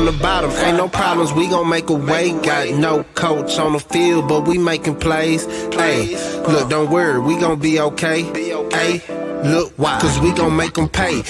from the bottom, ain't no problems, we gon' make a way. Got no coach on the field, but we making plays. Hey, look, don't worry, we gon' be okay. Hey, look, why? Cause we gon' make them pay.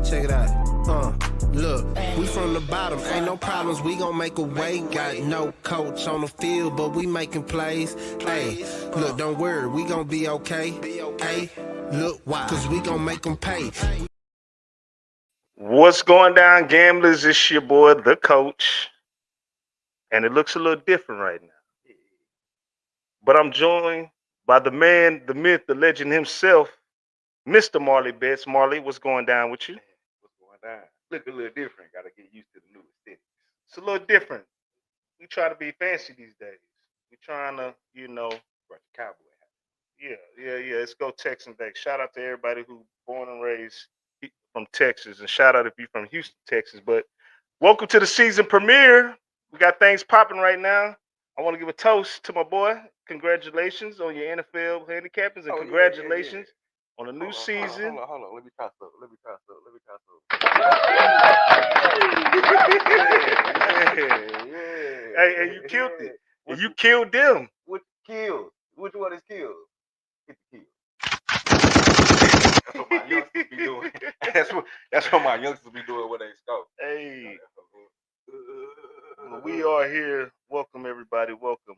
Check it out. Look, we from the bottom, ain't no problems, we gon' make a way. Got no coach on the field, but we making plays. Hey, look, don't worry, we gon' be okay. Hey, look, why? Cause we gon' make them pay. What's going down, gamblers? It's your boy, the coach. And it looks a little different right now. But I'm joined by the man, the myth, the legend himself, Mr. Marley Bets. Marley, what's going down with you? What's going down? Look a little different. Got to get used to the new aesthetic. It's a little different. We try to be fancy these days. We trying to, Brush the cowboy hat. yeah. Let's go Texan back. Shout out to everybody who born and raised from Texas, and shout out if you're from Houston, Texas. But welcome to the season premiere. We got things popping right now. I want to give a toast to my boy. Congratulations on your NFL handicappers, and congratulations on a new season. Hold on. Let me try something. Hey, you killed it. And you killed them. Which kills? Which one is kills? Hit the kill. That's what my youngsters be doing. That's what my youngsters be doing when they score. Hey. We are here. Welcome everybody. Welcome.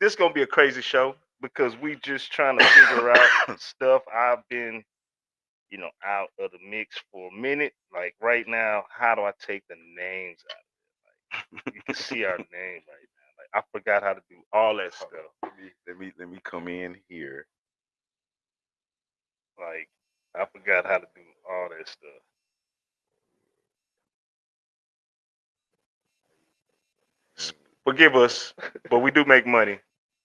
This is gonna be a crazy show because we just trying to figure out stuff. I've been, out of the mix for a minute. Like right now, how do I take the names out of it? Like you can see our name right now. Like I forgot how to do all that stuff. Let me come in here. Like I forgot how to do all that stuff. Forgive us, but we do make money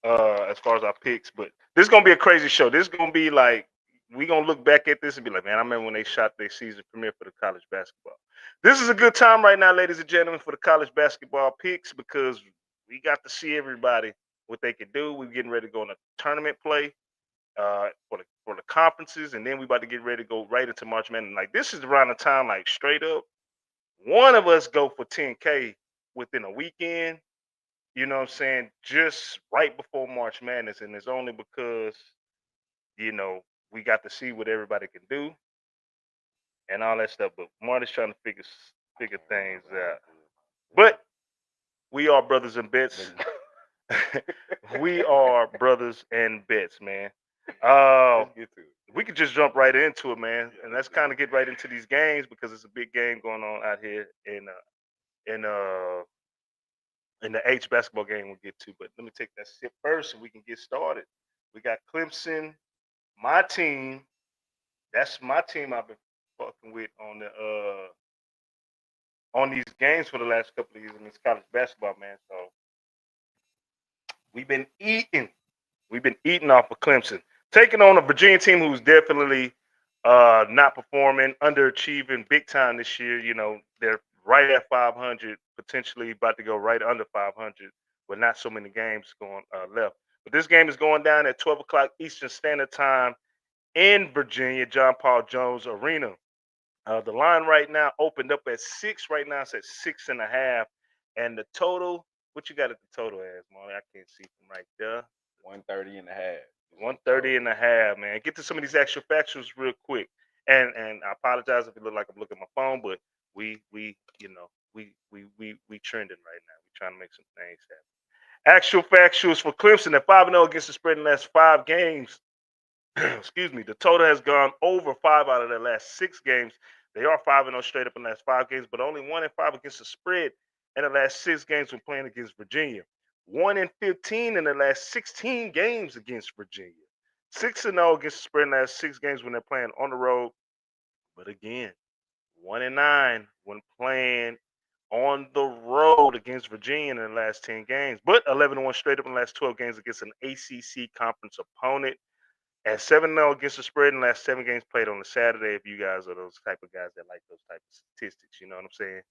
as far as our picks. But this is gonna be a crazy show. This is gonna be like we gonna look back at this and be like, man, I remember when they shot their season premiere for the college basketball. This is a good time right now, ladies and gentlemen, for the college basketball picks because we got to see everybody what they can do. We're getting ready to go on a tournament play for the conferences, and then we about to get ready to go right into March Madness. Like this is around the time, like straight up, one of us go for 10K within a weekend. you know what I'm saying, just right before March Madness, and it's only because, you know, we got to see what everybody can do and all that stuff. But Marty's trying to figure things out. But we are Brothers and Bets. We are Brothers and Bets, man. Let's get to it. We could just jump right into it, man, Yeah, and let's let's kind of get right into these games because it's a big game going on out here in uh in the H basketball game we'll get to. But let me take that sip first, and we can get started. We got Clemson, my team. That's my team I've been fucking with on these games for the last couple of years in this college basketball, man. So we've been eating. We've been eating off of Clemson. Taking on a Virginia team who's definitely not performing, underachieving big time this year. You know, they're right at 500, potentially about to go right under 500 with not so many games going left. But this game is going down at 12 o'clock Eastern Standard Time in Virginia, John Paul Jones Arena. The line right now opened up at 6. Right now it's at 6.5. And the total, what you got at the total as, Marley? I can't see from right there. 130 and a half. 130 and a half, man. Get to some of these actual factuals real quick. And I apologize if it look like I'm looking at my phone, but we you know, we trending right now. We trying to make some things happen. Actual factuals for Clemson at 5-0 against the spread in the last 5 games. Excuse me. The total has gone over 5 out of their last 6 games. They are 5-0 straight up in the last 5 games, but only 1-5 against the spread in the last 6 games when playing against Virginia. 1-15 in the last 16 games against Virginia. 6-0 against the spread in the last 6 games when they're playing on the road. But again, 1-9 when playing on the road against Virginia in the last 10 games. But 11-1 straight up in the last 12 games against an ACC conference opponent. And 7-0 against the spread in the last 7 games played on a Saturday. If you guys are those type of guys that like those type of statistics, you know what I'm saying?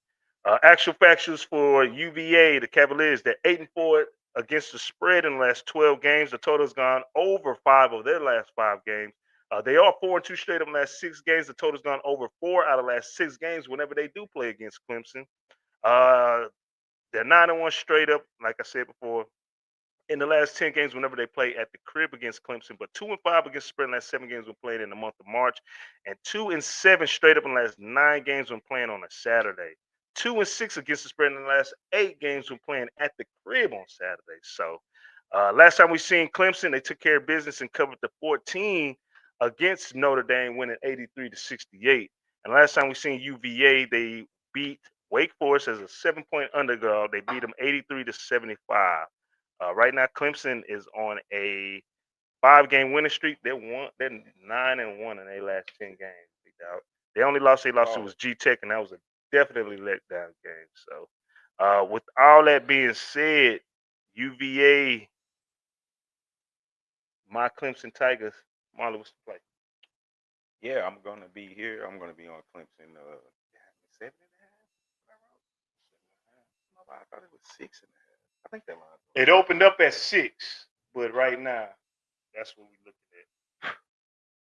Actual factuals for UVA, the Cavaliers, they're 8-4 against the spread in the last 12 games. The total's gone over 5 of their last 5 games. They are 4-2 straight up in the last 6 games. The total's gone over 4 out of the last 6 games whenever they do play against Clemson. They're 9-1 straight up, like I said before, in the last 10 games whenever they play at the crib against Clemson, but 2-5 against the spread in the last 7 games when played in the month of March, and 2-7 straight up in the last 9 games when playing on a Saturday. 2-6 against the spread in the last 8 games when playing at the crib on Saturday. So last time we seen Clemson, they took care of business and covered the 14 against Notre Dame, winning 83-68. And last time we seen UVA, they beat Wake Forest as a 7-point underdog. They beat them 83-75. Right now, Clemson is on a 5-game winning streak. They're 9-1 in their last 10 games. They only lost they lost to was G Tech, and that was a definitely letdown game. So, with all that being said, UVA, my Clemson Tigers, Marley, what's the play? Yeah, I'm gonna be here. I'm gonna be on Clemson. 7.5. I thought it was 6.5. I think that line. It opened up at 6, but right now, that's what we're looking at.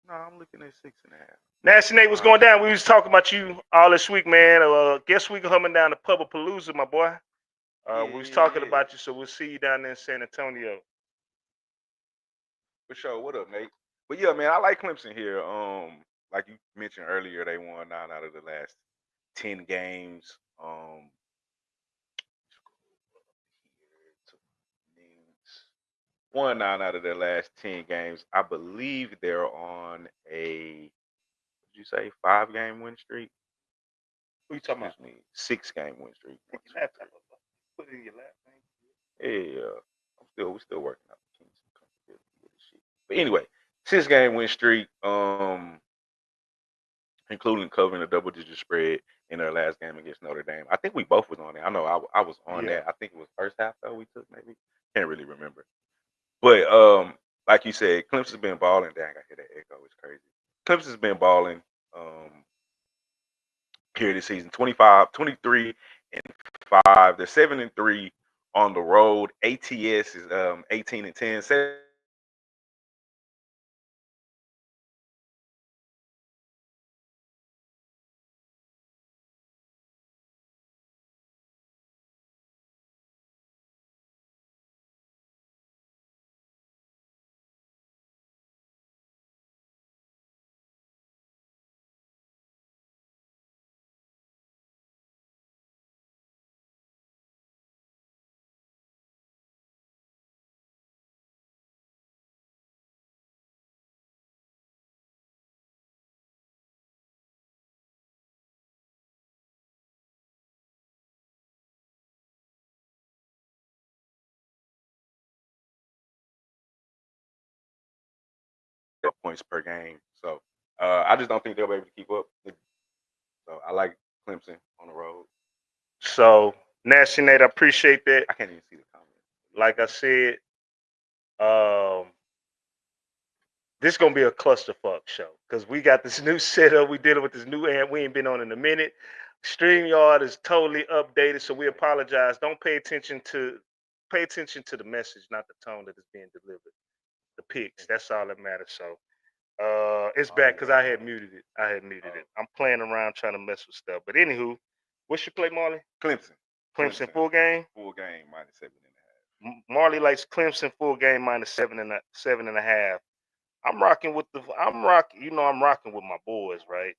No, I'm looking at 6.5. Nasty Nate, what's going down? We was talking about you all this week, man. Guess we coming down to Palooza, my boy. We was talking about you, so we'll see you down there in San Antonio. For sure. What up, Nate? But yeah, man, I like Clemson here. Like you mentioned earlier, they won 9 out of the last 10 games. Won 9 out of their last 10 games. I believe they're on a, what did you say, 5-game win streak? What you talking about? 6-game win streak. Put it in your lap, man. Yeah, we're still working out the kinks and comfortability with this shit. But anyway, 6-game win streak, including covering a double-digit spread in their last game against Notre Dame. I think we both was on it. I know I was on that. I think it was first half though we took, maybe. Can't really remember. But like you said, Clemson's been balling. Dang, I hear that echo. It's crazy. Clemson's been balling here this season. 23-5. They're 7-3 on the road. ATS is 18-10. points per game. So I just don't think they'll be able to keep up. So I like Clemson on the road. So, Nasty Nate, I appreciate that. I can't even see the comment. Like I said, this is gonna be a clusterfuck show because we got this new setup. We dealing with this new amp we ain't been on in a minute. StreamYard is totally updated, so we apologize. Don't pay attention to the message, not the tone that is being delivered. The picks, that's all that matters. So it's back because I had muted it. I'm playing around trying to mess with stuff. But anywho, what's your play, Marley? Clemson. Clemson full game? Full game minus 7.5. Marley likes Clemson full game minus 7.5. I'm rocking with I'm rocking with my boys, right?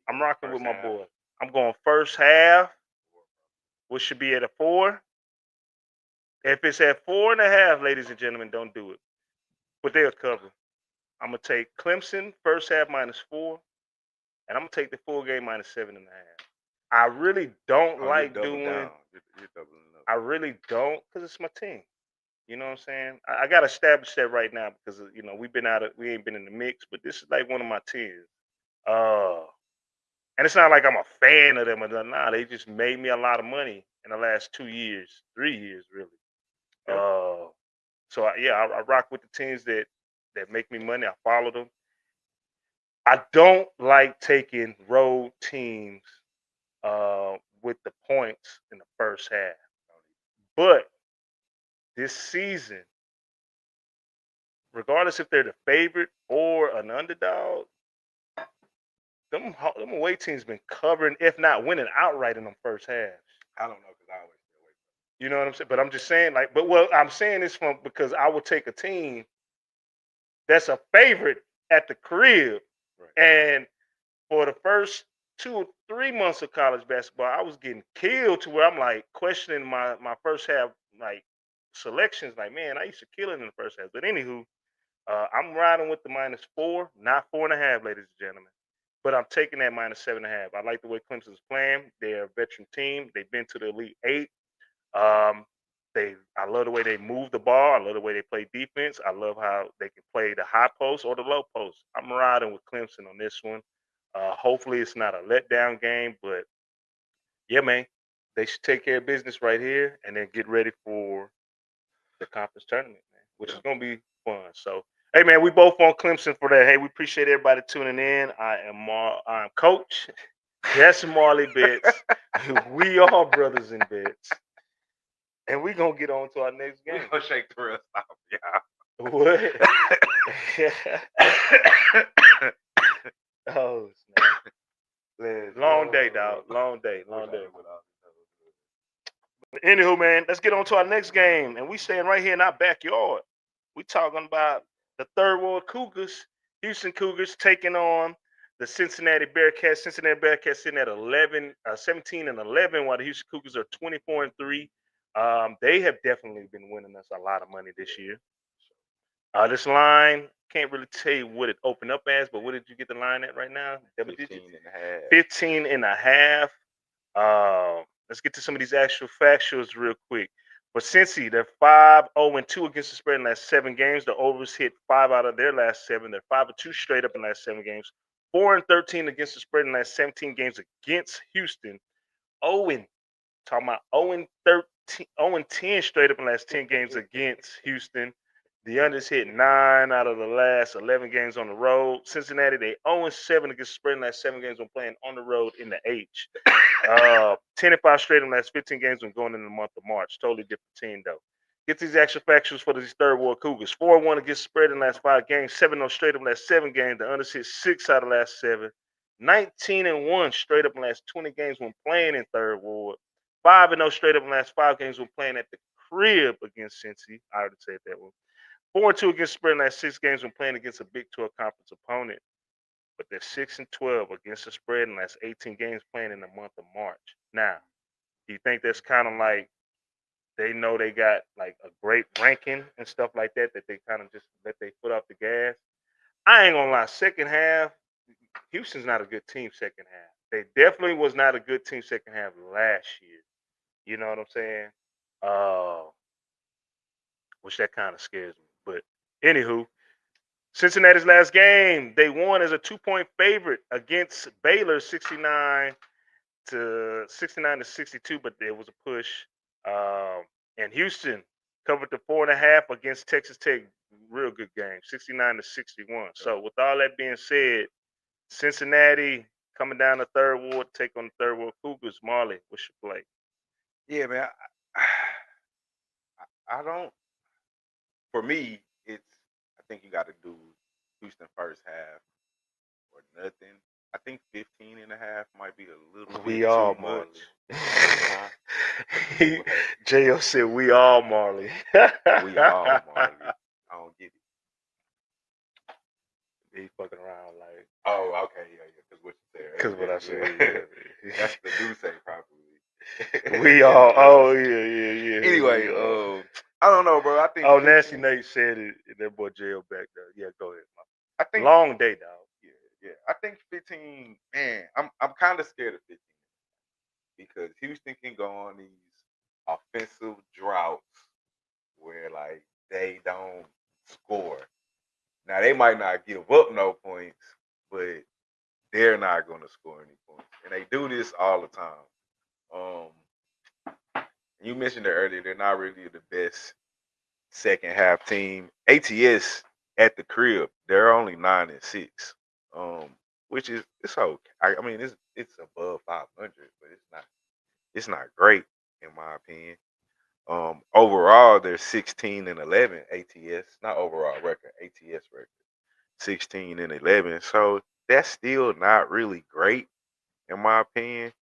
I'm rocking with my boys. I'm going first half, which should be at a 4. If it's at 4.5, ladies and gentlemen, don't do it. But they'll cover. I'm gonna take Clemson first half minus 4, and I'm gonna take the full game minus 7.5. I really don't like doing. You're doubling up. I really don't, because it's my team. You know what I'm saying? I gotta establish that right now because we ain't been in the mix, but this is like one of my teams. And it's not like I'm a fan of them or nothing. Nah, they just made me a lot of money in the last 2 years, 3 years really. Yep. So I rock with the teams that make me money. I follow them. I don't like taking road teams with the points in the first half. But this season, regardless if they're the favorite or an underdog, them away teams been covering, if not winning outright in them first halves. I don't know because I always stay away from it. You know what I'm saying? But I'm just saying, I'm saying this because I would take a team that's a favorite at the crib, Right. and for the first 2 or 3 months of college basketball, I was getting killed to where I'm like questioning my first half like selections. Like, man, I used to kill it in the first half. But anywho, I'm riding with the minus 4, not 4.5, ladies and gentlemen. But I'm taking that minus 7.5. I like the way Clemson's playing. They're a veteran team. They've been to the Elite 8. I love the way they move the ball. I love the way they play defense. I love how they can play the high post or the low post. I'm riding with Clemson on this one. Hopefully it's not a letdown game, but yeah, man, they should take care of business right here and then get ready for the conference tournament, man, which is gonna be fun. So, hey, man, we both on Clemson for that. Hey, we appreciate everybody tuning in. I'm Coach. That's Marley Bets. We are Brothas N Bets. And we're going to get on to our next game. We're going to shake the rest off, yeah. What? Oh, snap. Long day, dog. Long day. Anywho, man, let's get on to our next game. And we staying right here in our backyard. We talking about the Third World Cougars, Houston Cougars taking on the Cincinnati Bearcats. Cincinnati Bearcats sitting at 17-11, while the Houston Cougars are 24-3. They have definitely been winning us a lot of money this year. This line, can't really tell you what it opened up as, but what did you get the line at right now? 15.5. Let's get to some of these actual factuals real quick. For Cincy, they're 5-0-2 against the spread in the last 7 games. The overs hit 5 out of their last 7. They're 5-2 straight up in the last 7 games. 4-13 against the spread in the last 17 games against Houston. Talking about 0-10 straight up in the last 10 games against Houston. The unders hit 9 out of the last 11 games on the road. Cincinnati, they 0-7 against the spread in the last 7 games when playing on the road in the H. 10-5 straight in the last 15 games when going in the month of March. Totally different team, though. Get these actual factuals for these Third World Cougars. 4-1 against the spread in the last 5 games. 7-0 straight up in the last 7 games. The unders hit 6 out of the last 7. 19-1 straight up in the last 20 games when playing in Third Ward. 5-0 straight up in the last 5 games when playing at the crib against Cincy. I already said that one. 4-2 against spread in the last 6 games when playing against a Big 12 conference opponent. But they're 6-12 against the spread in the last 18 games playing in the month of March. Now, do you think that's kind of like they know they got like a great ranking and stuff like that, that they kind of just let their foot off the gas? I ain't gonna lie, second half, Houston's not a good team second half. They definitely was not a good team second half last year. You know what I'm saying? Which that kind of scares me. But anywho, Cincinnati's last game, they won as a 2-point favorite against Baylor, 69 to 62, but there was a push. And Houston covered the 4.5 against Texas Tech. Real good game, 69 to 61. So with all that being said, Cincinnati coming down the third ward, take on the third ward Cougars. Marley, what's your play? Yeah, man. I don't. For me, I think you got to do Houston first half or nothing. I think 15.5 might be a little bit We all too Marley. much. J.O. said we all Marley. We all Marley. I don't get it. He fucking around like. Oh, okay, yeah. Because what you said. Because what I said. Yeah. That's the do say probably. We all. Oh yeah. Anyway, I don't know, bro. I think. Oh, Nasty Nate said it. That boy J.O. back there. Yeah, go ahead. I think long day, dog. Yeah. I think 15. Man, I'm kind of scared of 15 because Houston can go on these offensive droughts where like they don't score. Now they might not give up no points, but they're not going to score any points, and they do this all the time. You mentioned it earlier; they're not really the best second half team. ATS at the crib, they're only 9-6, which is it's okay. I mean, it's above 500, but it's not great in my opinion. Overall, they're 16-11 ATS, not overall record, ATS record, 16-11. So that's still not really great in my opinion.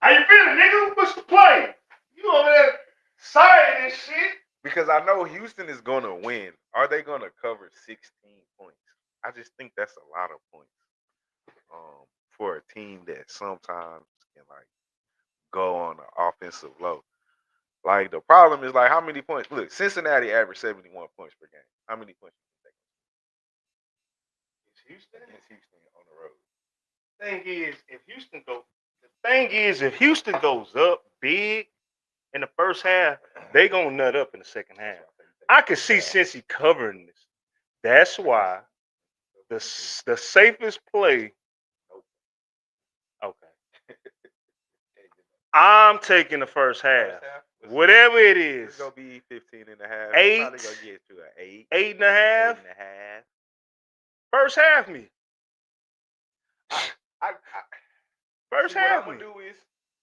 How you feeling, nigga? What's the play? You over there excited and shit? Because I know Houston is gonna win. Are they gonna cover 16 points? I just think that's a lot of points. For a team that sometimes can like go on the offensive low. Like the problem is like how many points? Look, Cincinnati averaged 71 points per game. How many points do you think? It's Houston. Against Houston on the road. The thing is, if Houston goes up big in the first half, they gonna nut up in the second half. I can see Cincy covering this. That's why the safest play. Okay. I'm taking the first half. Whatever it is. It's gonna be 15.5. 8. Probably gonna get to an 8. 8.5. 8.5. First half me. First half what I'm me. gonna do is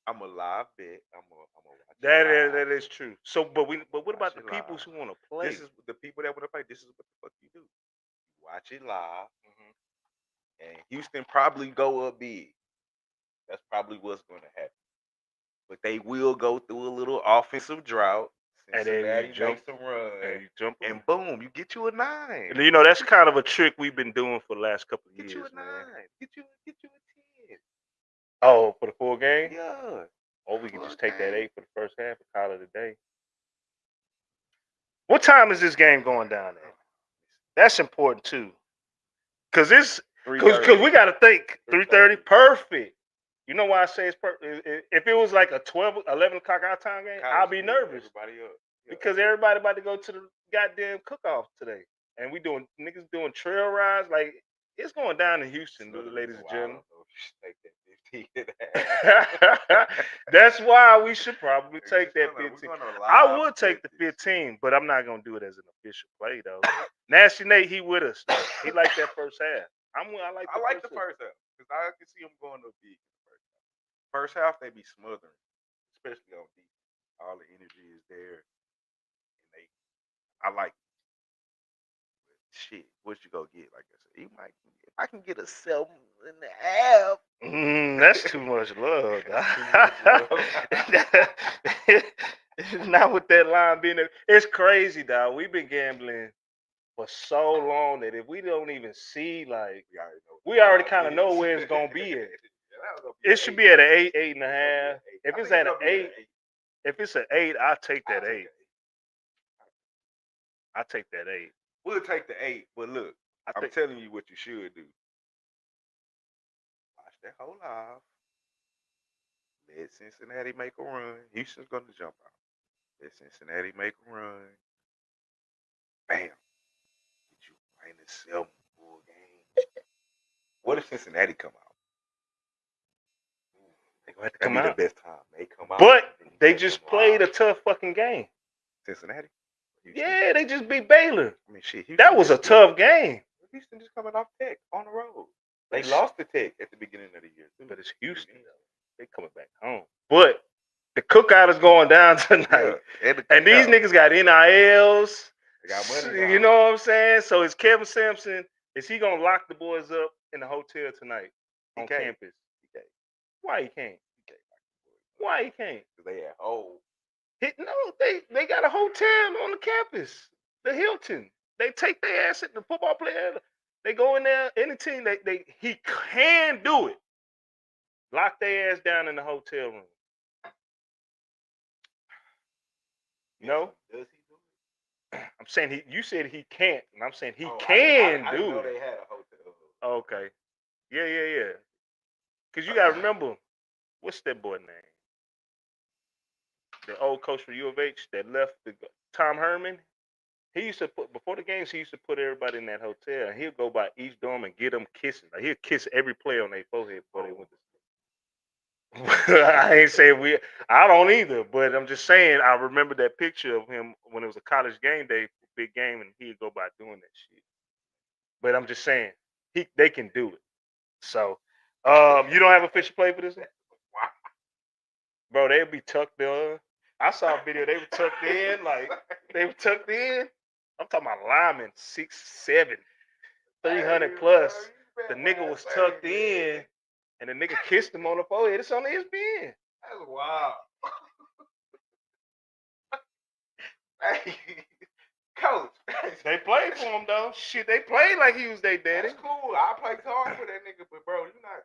I'm a live bet. I'm gonna watch that is true. So, but what about the people who want to play? This is the people that want to play. This is what the fuck you do. You watch it live, and Houston probably go up big. That's probably what's going to happen. But they will go through a little offensive drought. Cincinnati makes some run, and boom, you get you a 9. You know that's kind of a trick we've been doing for the last couple of years. Get you a 9. Man. Get you a 10. Oh, for the full game? Yeah. Or we can just take that 8 for the first half and call it a day. What time is this game going down at? That's important too, because we got to think 3:30. Perfect. You know why I say it's perfect? If it was like a 11 o'clock our time game, I'll be nervous. Because everybody about to go to the goddamn cook-off today, and niggas doing trail rides. Like it's going down in Houston, ladies and gentlemen. That's why we should probably take that 15. I would take the 15, but I'm not gonna do it as an official play though. Nasty Nate, he with us. He like that first half. I like the first half because I can see him going up big in the first half. First half they be smothering, especially on defense. All the energy is there, and I like it. Shit, what you go get? Like I said, if I can get a 7.5. That's too much love. Not with that line being there. It's crazy, dog. We've been gambling for so long that if we don't even see, like, we already kind of know where it's gonna be at. It should be at an 8, 8.5. If it's at an 8, if it's an 8, I'll take that 8. I take that 8. We'll take the 8, but look, I'm telling you what you should do. Watch that whole live. Let Cincinnati make a run. Houston's going to jump out. Let Cincinnati make a run. bam, get you -7 full game. What if Cincinnati come out? They gonna have to That'd come be out. the best time. They come out. But and you they catch just them played a live. tough fucking game. Cincinnati. Yeah, they just beat Baylor. I mean, shit. That was a tough game. Houston just coming off Tech on the road. They lost to Tech at the beginning of the year, too. But it's Houston though. They coming back home. But the cookout is going down tonight. Yeah, and these niggas got NILs. They got money now. You know what I'm saying? So is Kevin Sampson, is he gonna lock the boys up in the hotel tonight on campus? Why he can't? Why he can't? Because they at home. No, they got a hotel on the campus, the Hilton. They take their ass at the football player. They go in there, any team, he can do it. Lock their ass down in the hotel room. No? Does he do it? I'm saying you said he can't, and I'm saying he can I do didn't know it. they had a hotel. Okay. Yeah. Because you got to remember, what's that boy name? The old coach for U of H that left, Tom Herman. He used to put, before the games, he used to put everybody in that hotel, and he'll go by each dorm and get them kisses. Like, he'll kiss every player on their forehead before they went to sleep. I ain't saying I don't either, but I'm just saying I remember that picture of him when it was a college game day, big game, and he'd go by doing that shit. But I'm just saying, they can do it. So, you don't have official play for this one? Bro, they'd be tucked in. I saw a video, they were tucked in, like, they were tucked in. I'm talking about linemen, 6'7", 300 plus. The nigga was tucked in, and the nigga kissed him on the forehead. It's on ESPN. That's wild. Hey, coach. They played for him though. Shit, they played like he was their daddy. That's cool. I play hard for that nigga, but bro, you not.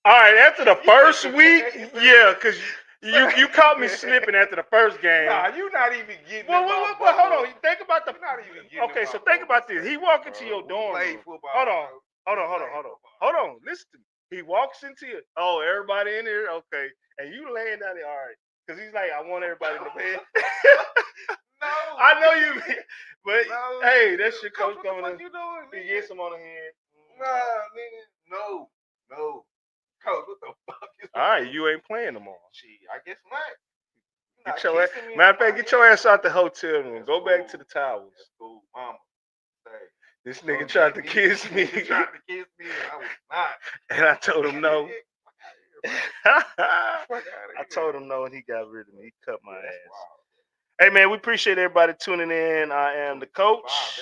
All right, after the first week, yeah, because you caught me slipping after the first game. Nah, you not even getting. Well, hold on. Think about the. You're not even getting. Okay, so think about this. He walk into your dorm room. Hold on. Listen to me. He walks into your. Oh, everybody in here. Okay, and you laying down there. All right, because he's like, I want everybody in the bed. No, I know you, but no, hey, that's your coach what coming the in. fuck you doing? He gets him on the head. Nah, nigga, no. Coach, what the fuck is All right, you ain't playing tomorrow. Gee, I guess not. Get your ass, matter of fact, get your ass out the hotel room. That's Go back cool. to the towels. That's cool, mama. Hey, This nigga tried to kiss me. He tried to kiss me, and I was not. And I told him no. Fuck I told him no, and he got rid of me. He cut my That's ass. wild. Hey, man, we appreciate everybody tuning in. I am the coach.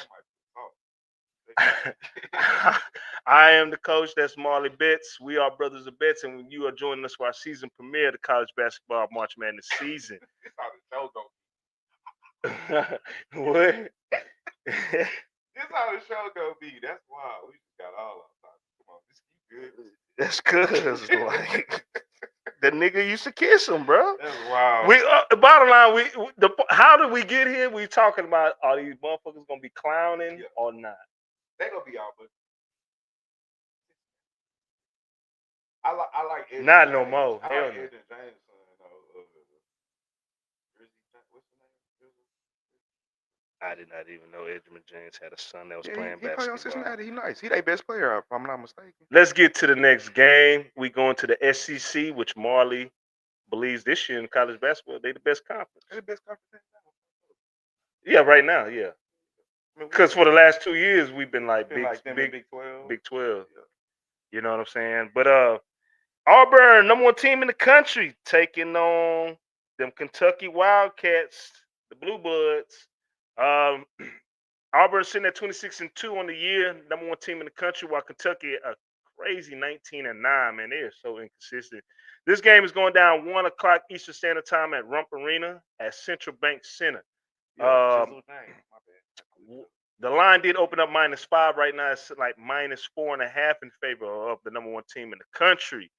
I am the coach. That's Marley Bets. We are Brothas N Bets, and you are joining us for our season premiere of the college basketball March Madness season. This how the show go. What? This how the show gonna be. That's wild. We just got all of them. Come on, this keep good. That's cause like the nigga used to kiss him, bro. That's wild. We bottom line, how did we get here? We talking about are these motherfuckers gonna be clowning or not? They gonna be out, but I like Edwin not James. no more. I Hell like no. Edwin James. What's the name? I did not even know Edmund James had a son that was playing he basketball. play on Cincinnati. He nice. He their best player, if I'm not mistaken. Let's get to the next game. We going to the SEC, which Marley believes this year in college basketball, they the best conference. They the best conference. Yeah, right now, yeah. Because for the last 2 years, we've been like Big 12. Big 12. Yeah. You know what I'm saying? But Auburn, number one team in the country, taking on them Kentucky Wildcats, the Blue Bloods. Auburn sitting at 26-2 on the year, number one team in the country, while Kentucky a crazy 19-9. Man, they are so inconsistent. This game is going down 1 o'clock Eastern Standard Time at Rump Arena at Central Bank Center. The line did open up -5. Right now, it's like -4.5 in favor of the number one team in the country.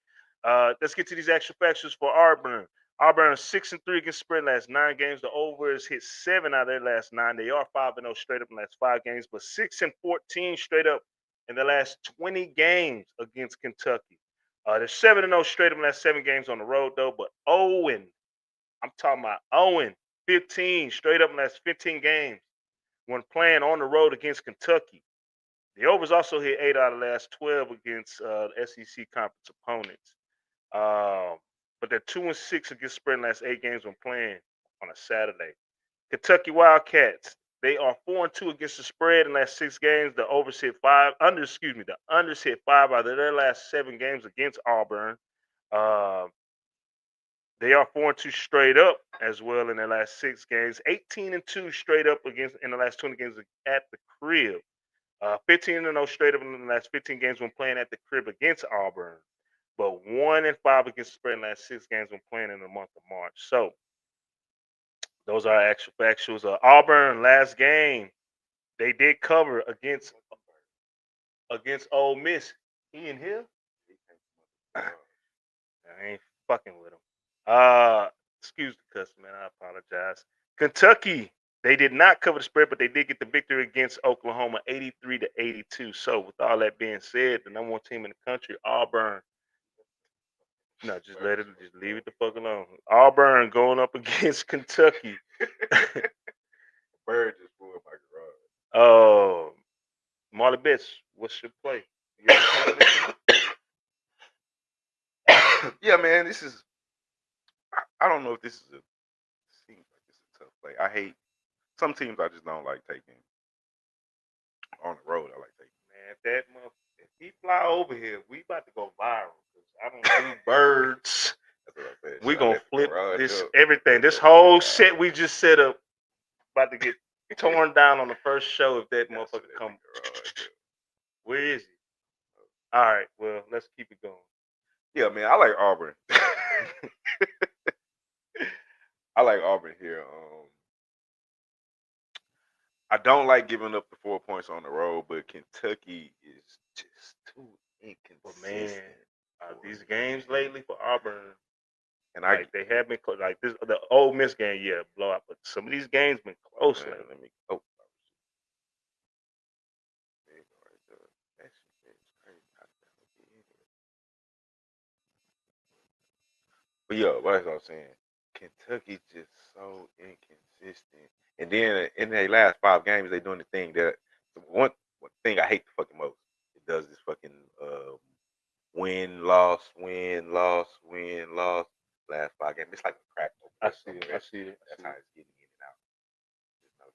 Let's get to these extra factors for Auburn. Auburn 6-3 against spread last 9 games. The over has hit 7 out of their last 9. They are 5-0 straight up in the last 5 games, but 6-14 straight up in the last 20 games against Kentucky. They're 7-0 straight up in the last 7 games on the road though, but 0. I'm talking about 0 15 straight up in the last 15 games when playing on the road against Kentucky. The overs also hit 8 out of the last 12 against SEC conference opponents. But they're 2-6 against spread in the last 8 games when playing on a Saturday. Kentucky Wildcats, they are 4-2 against the spread in the last 6 games. The overs hit 5. The unders hit 5 out of their last 7 games against Auburn. They are 4-2 straight up as well in their last 6 games. 18-2 straight up against in the last 20 games at the crib. 15-0 straight up in the last 15 games when playing at the crib against Auburn. But 1-5 against the spread in the last 6 games when playing in the month of March. So those are actual factuals. Auburn last game, they did cover against Ole Miss. He in here? I ain't fucking with him. Excuse the cuss, man. I apologize. Kentucky, they did not cover the spread, but they did get the victory against Oklahoma, 83-82. So, with all that being said, the number 1 team in the country, Auburn. No, just leave it the fuck alone. Auburn going up against Kentucky. Bird just blew up my garage. Oh, Marley Bets, what's your play? Yeah, man, this is. I don't know if this is seems like it's a tough play. I hate some teams. I just don't like taking on the road. I like taking. Man, if he fly over here, we about to go viral. I don't do birds. That's what I said. We gonna flip this up. everything. This whole set we just set up about to get torn down on the first show if that motherfucker come. Where is he? All right, well, let's keep it going. Yeah, man, I like Auburn. I like Auburn here. I don't like giving up the 4 points on the road, but Kentucky is just too inconsistent. Man, these games lately for Auburn, and they have been close. Like this, the Ole Miss game, yeah, blowout. But some of these games been close lately. But yeah, what I was saying, Kentucky's just so inconsistent. And then in their last 5 games, they doing the thing that one thing I hate the fucking most. It does this fucking win, loss, win, loss, win, loss. Last 5 games, it's like a crack. I see it. That's how it's getting in and out.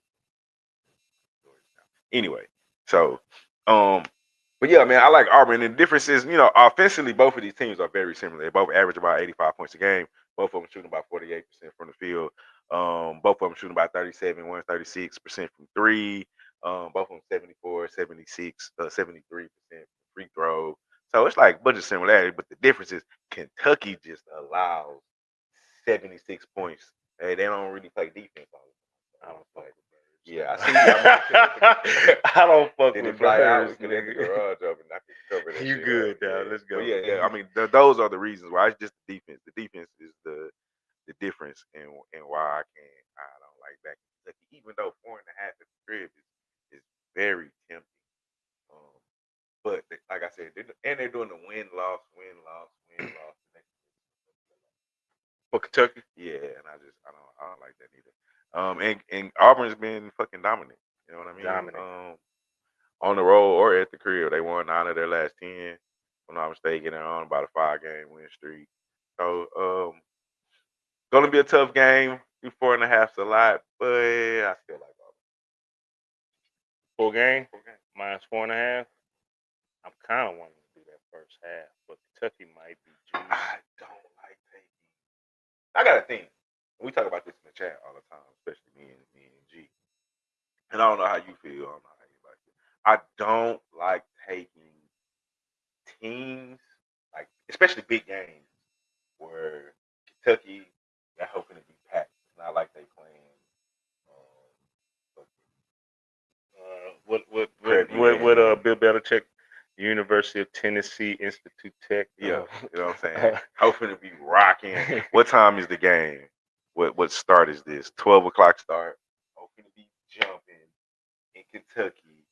Anyway, so but yeah, man, I like Auburn. And the difference is, offensively, both of these teams are very similar. They both average about 85 points a game. Both of them shooting about 48% from the field. Both of them shooting about 36% from 3. Both of them 74, 76, 73% free throw. So it's like a bunch of similarity, but the difference is Kentucky just allows 76 points. Hey, they don't really play defense all the time. I don't play. Yeah, I see. I don't fuck with birds, nigga. Garage up and I can cover that. You good, dog? Let's go. But yeah. I mean, those are the reasons why. It's just the defense. The defense is the difference and why I don't like back in Kentucky, even though 4.5 at the crib is very tempting. But like I said, they're doing the win loss. For Kentucky? Yeah, and I don't like that either. And Auburn's been fucking dominant. You know what I mean? Dominant. On the road or at the crib, they won 9 of their last 10. If I'm not mistaken, they're on about a 5-game win streak. So, gonna be a tough game. 4.5's a lot, but I still like Auburn. Full game? Minus 4.5. I'm kind of wanting to do that first half, but Kentucky might be juicy. I don't like taking. I got a thing. We talk about this in the chat all the time, especially me and G. And I don't know how you feel. I don't know how you like it. I don't like taking teams, like especially big games, where Kentucky, they're hoping to be packed. It's not like they playing. What Bill Belichick, University of Tennessee Institute Tech. Yeah, you know what I'm saying? Hoping to be rocking. What time is the game? What start is this? 12 o'clock start. Hoping to be jumping in Kentucky.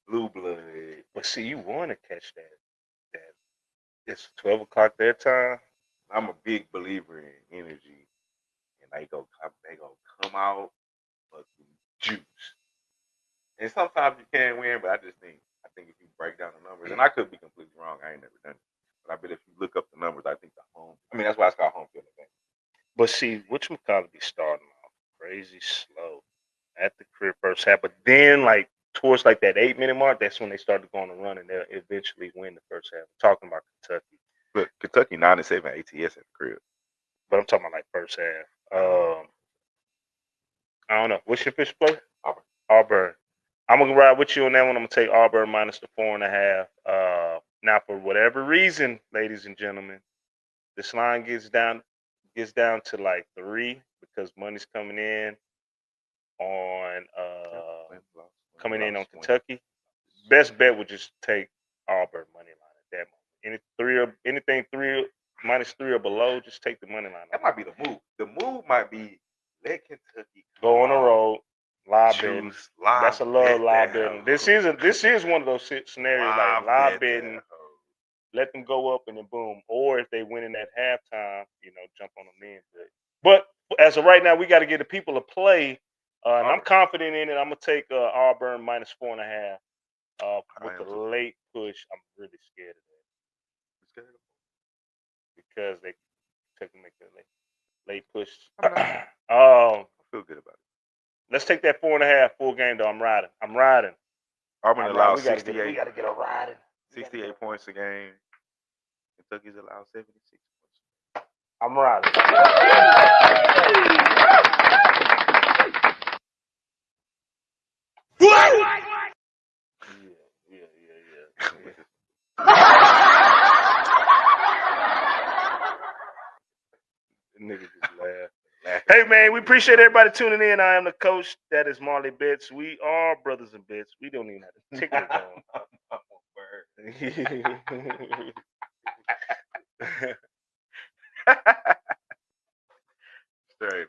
Blue blood. But see, you want to catch that. It's 12 o'clock their time. I'm a big believer in energy. and they go come out fucking juice. And sometimes you can win, but I think if you break down the numbers, and I could be completely wrong, I ain't never done it, but I bet if you look up the numbers, I think the home. I mean, that's why it's called home field advantage. But see, whatchamacallit be starting off crazy slow at the crib first half, but then like towards like that 8-minute mark, that's when they started going to run and they'll eventually win the first half. I'm talking about Kentucky, But Kentucky 9-7 ATS at the crib. but I'm talking about like first half. I don't know. What's your fish play? Auburn. I'm gonna ride with you on that one. I'm gonna take Auburn minus the 4.5. Now for whatever reason, ladies and gentlemen, this line gets down to like 3 because money's coming in on Kentucky. Best bet would just take Auburn money line at that moment. Anything 3 minus 3 or below, just take the money line. That might be the move. The move might be let Kentucky go on the road. Live betting. choose That's a love live betting. This is one of those scenarios like live betting. Let them go up and then boom. Or if they win in at halftime, jump on them then. But as of right now, we got to get the people to play. And I'm confident in it. I'm gonna take Auburn minus 4.5 with the late push. I'm really scared of that because they took to make the late push. I feel good about it. Let's take that 4.5 full game though. I'm riding. Auburn allows 68. We gotta get a riding. 68 points a game. Kentucky's allowed 76 points. I'm riding. Nigga just laugh. Hey man, we appreciate everybody tuning in. I am the coach. That is Marley Bets. We are Brothas N Bets. We don't even have a ticket going. Straight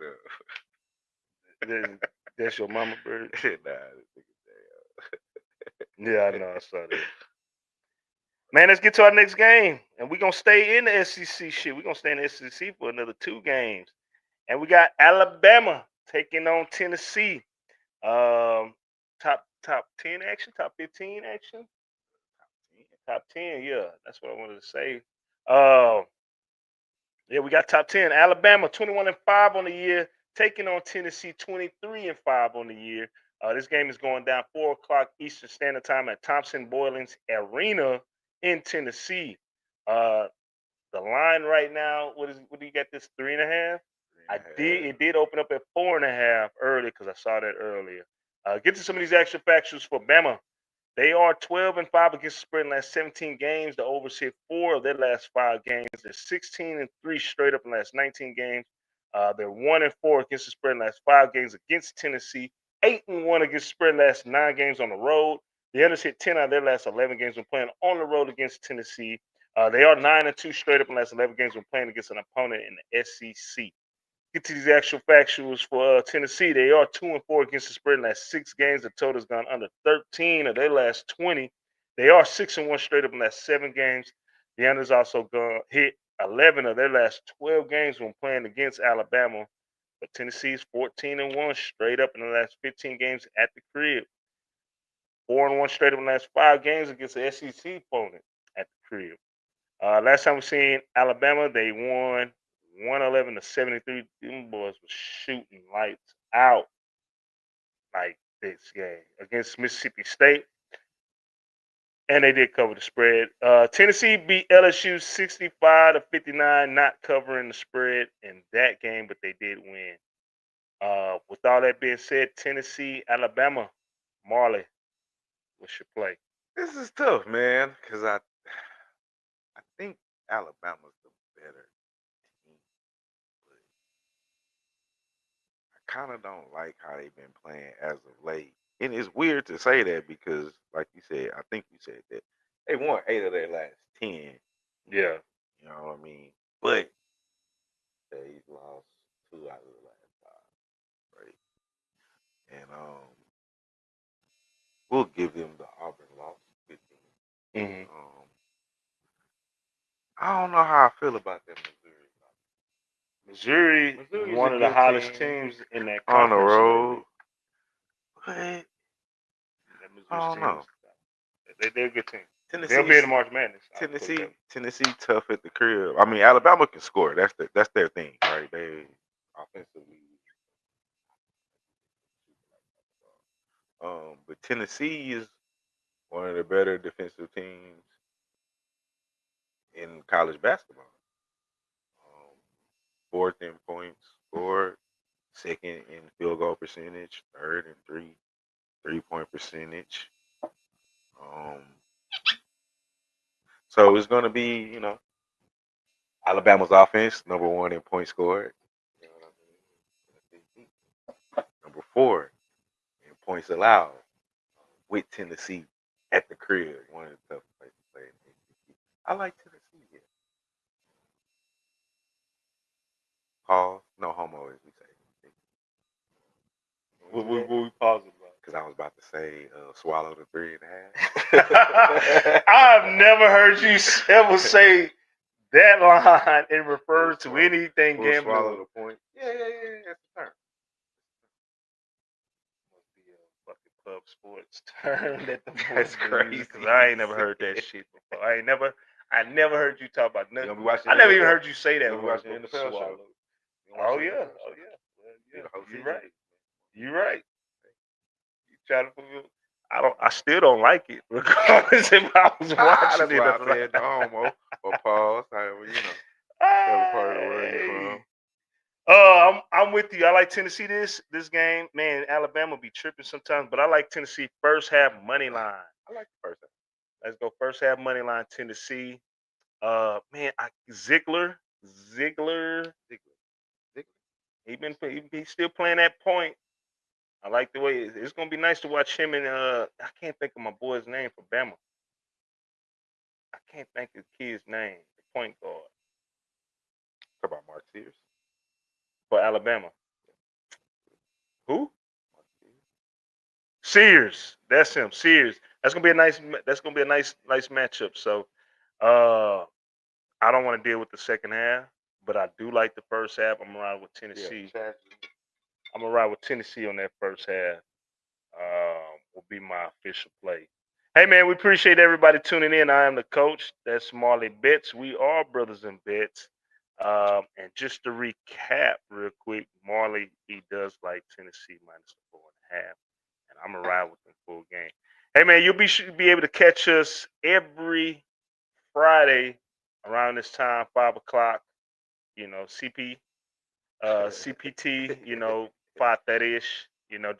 up. That's your mama bird? Nah, yeah, I know. I saw that. Man, let's get to our next game. And we're going to stay in the SEC shit. We're going to stay in the SEC for another 2 games. And we got Alabama taking on Tennessee. Top 10 action? Top 15 action? Top 10, yeah. That's what I wanted to say. Yeah, we got top 10. Alabama 21-5 on the year, taking on Tennessee 23-5 on the year. This game is going down 4:00 Eastern Standard Time at Thompson-Boylan's Arena in Tennessee. The line right now, what do you got? This 3.5? It did open up at 4.5 early because I saw that earlier. Get to some of these extra factuals for Bama. They are 12-5 against the spread in the last 17 games. The overs hit 4 of their last 5 games. They're 16-3 straight up in the last 19 games. They're 1-4 against the spread in the last 5 games against Tennessee. 8-1 against the spread in the last 9 games on the road. The others hit 10 out of their last 11 games when playing on the road against Tennessee. They are 9-2 straight up in the last 11 games when playing against an opponent in the SEC. Get to these actual factuals for Tennessee. They are 2-4 against the spread in the last 6 games. The total's gone under 13 of their last 20. They are 6-1 straight up in the last 7 games. The unders also gone hit 11 of their last 12 games when playing against Alabama. But Tennessee's 14-1 straight up in the last 15 games at the crib. 4-1 straight up in the last 5 games against the SEC opponent at the crib. Last time we seen Alabama, they won 111-73. Them boys was shooting lights out like this game against Mississippi State. And they did cover the spread. Tennessee beat LSU 65-59, not covering the spread in that game, but they did win. With all that being said, Tennessee, Alabama, Marley, what's your play? This is tough, man, because I think Alabama's the better team. But I kind of don't like how they've been playing as of late. And it's weird to say that because, like you said, I think you said that they won 8 of their last 10. Yeah. You know what I mean? But they lost 2 out of the last 5, right? And we'll give them the Auburn loss, 15. I don't know how I feel about that Missouri. Missouri, Missouri's one a of the good hottest team. teams in that On the conference road. lately. What? That Missouri I don't team know. they're a good team. They'll be in Tennessee, the March Madness. I'll put it Tennessee, tough at the crib. I mean, Alabama can score. That's their thing, right? They offensively. But Tennessee is one of the better defensive teams in college basketball. Fourth in points scored, second in field goal percentage, third in three-point percentage. So it's gonna be, Alabama's offense, number one in points scored. You know what I mean? Number 4 in points allowed with Tennessee at the crib. One of the toughest places to play in the ACC. I like Tennessee here. Pause. No homo, as we say. What we pausing about? Because I was about to say swallow the 3.5. I've never heard you ever say that line and refers to anything We'll gambling. swallow the point. Yeah. That's the term. Must be a fucking club sports term that the That's boys crazy. because I ain't never heard that shit before. I never heard you talk about nothing. I never even heard you say that You word. watching the NFL show? Oh yeah. You're right. You try to fulfill. I still don't like it, regardless if I was watching That's it. why I said no homo or pause. However, whatever part of the world you're from. I'm with you. I like Tennessee this game. Man, Alabama be tripping sometimes, but I like Tennessee first half money line. I like the first half. Let's go first half money line Tennessee. Man, Ziegler. He's still playing that point. I like the way it's gonna be nice to watch him and I can't think of my boy's name for Bama. I can't think of the kid's name, the point guard. Talk about Mark Sears. For Alabama. Who? Sears. That's him. Sears. That's gonna be a nice matchup. So I don't want to deal with the second half, but I do like the first half. I'm gonna ride with Tennessee. Yeah, I'm gonna ride with Tennessee on that first half. Will be my official play. Hey man, we appreciate everybody tuning in. I am the coach. That's Marley Bets. We are Brothas N Bets. And just to recap real quick, Marley, he does like Tennessee minus the 4.5. And I'm gonna ride with them full game. Hey man, you'll be able to catch us every Friday around this time, 5 o'clock. CPT, 5:30ish.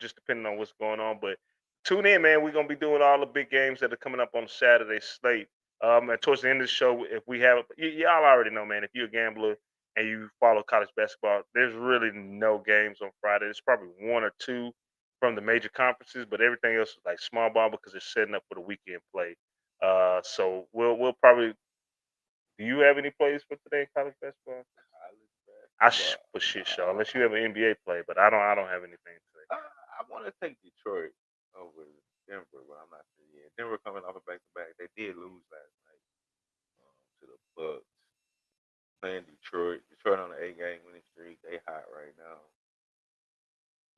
Just depending on what's going on. But tune in, man. We're gonna be doing all the big games that are coming up on Saturday slate. And towards the end of the show, if we have, y'all already know, man. If you're a gambler and you follow college basketball, there's really no games on Friday. There's probably one or two from the major conferences, but everything else is like small ball because they're setting up for the weekend play. So we'll probably. Do you have any plays for today in college basketball? For shit show, unless you have an NBA play, but I don't have anything today. I want to take Detroit over Denver, but I'm not sure yet. Denver coming off a back-to-back. They did lose last night to the Bucks. Playing Detroit. Detroit on the 8-game winning streak. They hot right now.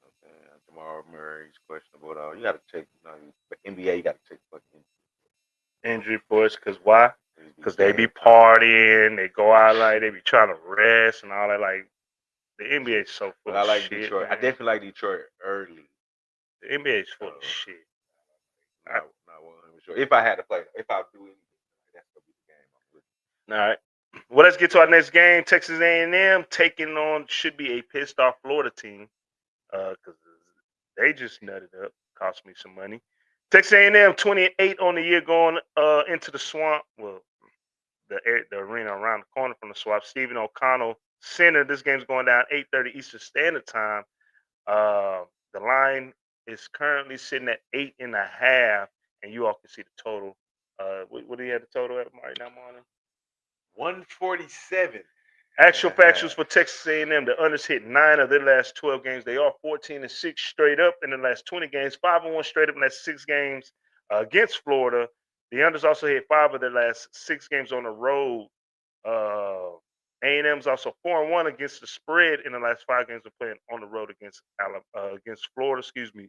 Okay, Jamal Murray's questionable though. You got to check. NBA, you got to check fucking injury reports. Because why? Because they be partying. They go out like they be trying to rest and all that. Like the NBA is so full I like of shit. Detroit. Man. I definitely like Detroit early. The NBA is full of shit. Not 100 sure. If I had to play, if I do anything, that's gonna be the game. All right. Well, let's get to our next game. Texas A&M taking on should be a pissed off Florida team because they just nutted up, cost me some money. Texas A&M 28 on the year going into the swamp. Well, the arena around the corner from the swamp. Stephen O'Connell Center. This game's going down 8:30 Eastern Standard Time. The line is currently sitting at 8.5, and you all can see the total. What do you have the total at right now, morning? 147. Actual factuals for Texas A&M. The unders hit 9 of their last 12 games. They are 14-6 straight up in the last 20 games. 5-1 straight up in the last 6 games against Florida. The unders also hit 5 of their last 6 games on the road A&M's also 4-1 against the spread in the last 5 games of playing on the road against against Florida. Excuse me.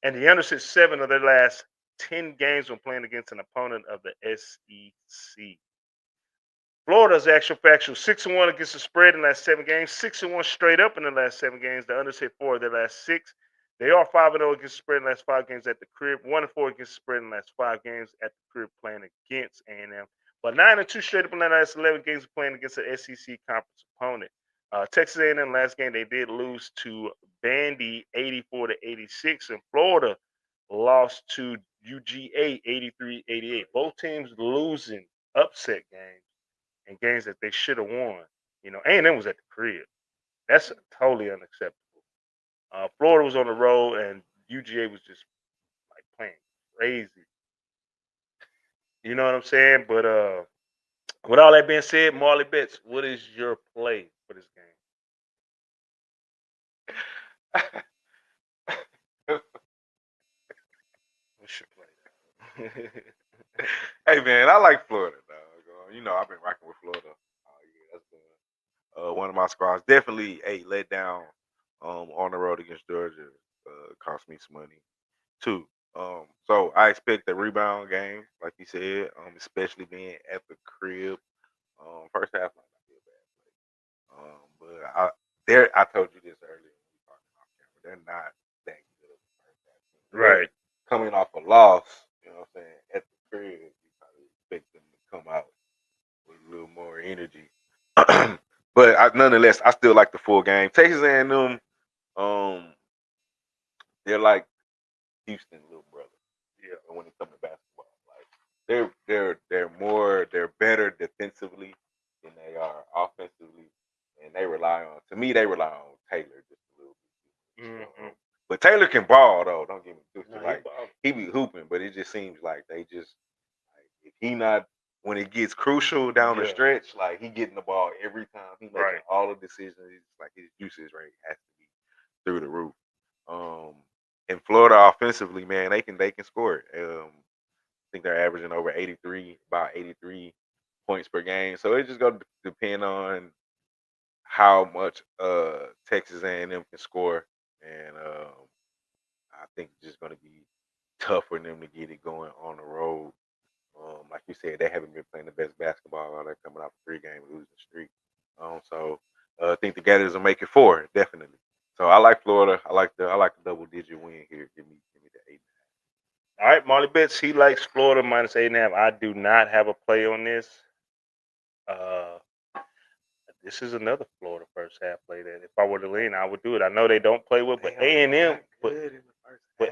And the unders 7 of their last 10 games when playing against an opponent of the SEC. Florida's actual factual 6-1 against the spread in the last 7 games, 6-1 straight up in the last 7 games. The unders hit 4 of their last 6. They are 5-0 against the spread in the last 5 games at the crib, 1-4 against the spread in the last 5 games at the crib playing against A&M. But 9-2 straight up in the last 11 games playing against an SEC conference opponent. Texas A&M last game they did lose to Vandy 84-86, and Florida lost to UGA 83-88. Both teams losing upset games and games that they should have won. You know, A&M was at the crib. That's totally unacceptable. Florida was on the road, and UGA was just like playing crazy. You know what I'm saying? But with all that being said, Marley Bets, what is your play for this game? What's your play? Hey man, I like Florida, dog. You know, I've been rocking with Florida all year. That's been one of my squads. Definitely a letdown on the road against Georgia. Cost me some money too. So I expect a rebound game, like you said, especially being at the crib. First half might not be a bad play. But I told you this earlier when we talked off camera. They're not that good of a first half team. Right. Coming off a loss, you know what I'm saying, at the crib, you probably expect them to come out with a little more energy. But nonetheless, I still like the full game. Texas A&M, they're like Houston little brother. Yeah, when it comes to basketball, like they're better defensively than they are offensively, and they rely on Taylor just a little bit. Mm-hmm. But Taylor can ball though. Don't get me twisted. No, like he be hooping, but it just seems like they just if he not when it gets crucial down the stretch, like he getting the ball every time. He making all the decisions. It's like his usage rate has to be through the roof. In Florida offensively, man, they can score it. I think they're averaging over about 83 points per game. So it's just gonna depend on how much Texas A&M can score, and I think it's just gonna be tough for them to get it going on the road. Like you said, they haven't been playing the best basketball. They're coming off a 3-game losing streak. So I think the Gators will make it 4, definitely. So I like Florida. I like the double-digit win here. Give me the 8. All right, Marley Bets, he likes Florida minus 8.5. I do not have a play on this. This is another Florida first half play that if I were to lean, I would do it. I know they don't play well, but A&M, but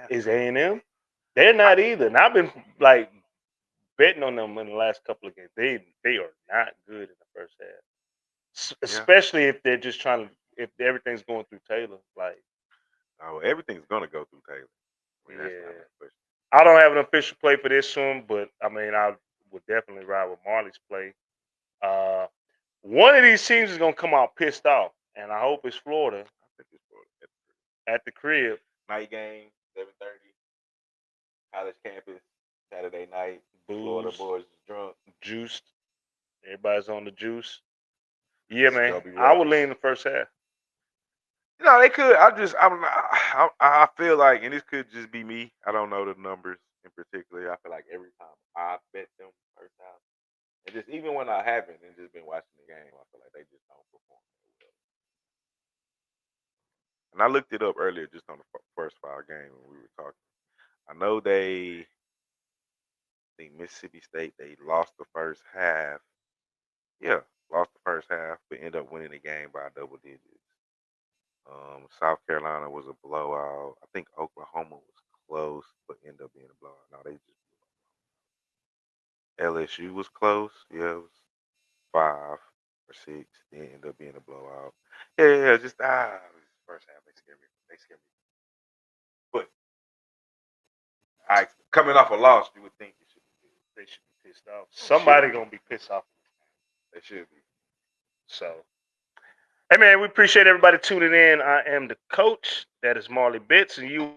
is A&M? They're not either. And I've been like betting on them in the last couple of games. They are not good in the first half, especially if they're just trying to. If everything's going through Taylor, like everything's gonna go through Taylor. I mean, I don't have an official play for this one, but I mean I would definitely ride with Marley's play. One of these teams is gonna come out pissed off, and I hope it's Florida. I think it's Florida at the crib. Night game, 7:30. College campus, Saturday night. Booze, Florida boys is drunk, juiced. Everybody's on the juice. Yeah, man. I would lean the first half. No, they could. I feel like, and this could just be me. I don't know the numbers in particular. I feel like every time I bet them first half, and just even when I haven't and just been watching the game, I feel like they just don't perform well. And I looked it up earlier just on the first 5 games when we were talking. I know I think Mississippi State, they lost the first half. Yeah, lost the first half, but ended up winning the game by double digits. South Carolina was a blowout. I think Oklahoma was close, but ended up being a blowout. No, they just blew up. LSU was close. Yeah, it was 5 or 6. Then ended up being a blowout. Yeah, just first half they scared me. But coming off a loss, you would think they should be pissed off. Somebody gonna be pissed off. They should be. So, hey man, we appreciate everybody tuning in. I am the coach. That is Marley Bits, and you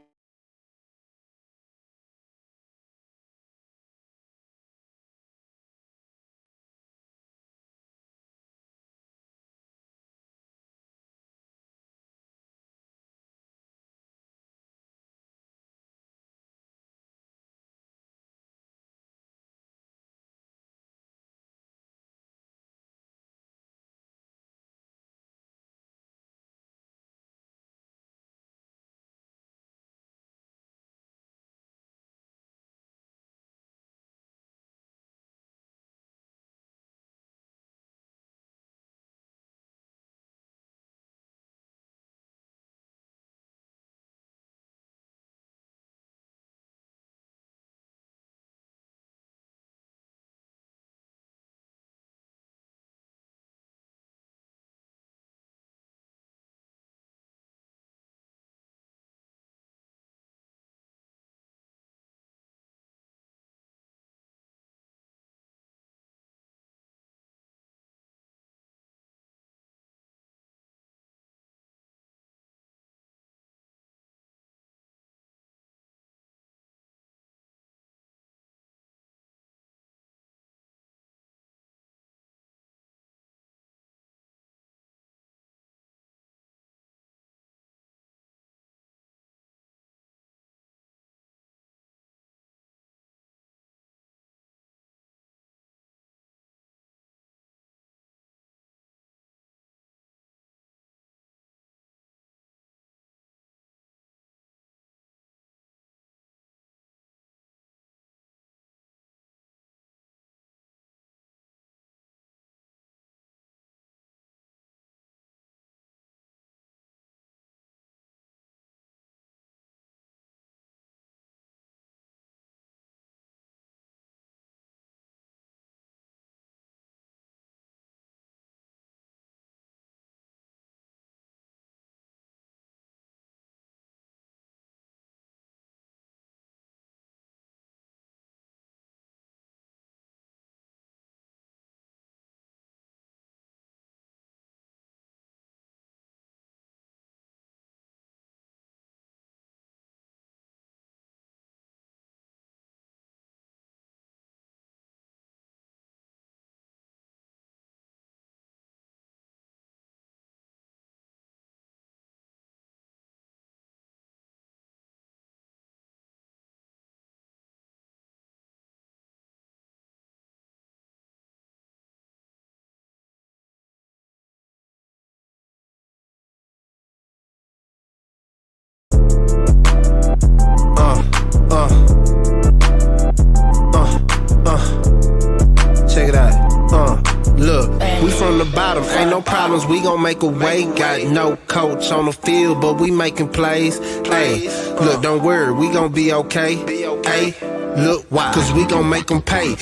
Check it out. Look, we from the bottom, ain't no problems, we gon' make a way. Got no coach on the field, but we making plays. Hey, look, don't worry, we gon' be okay. Hey, look, why? Cause we gon' make them pay.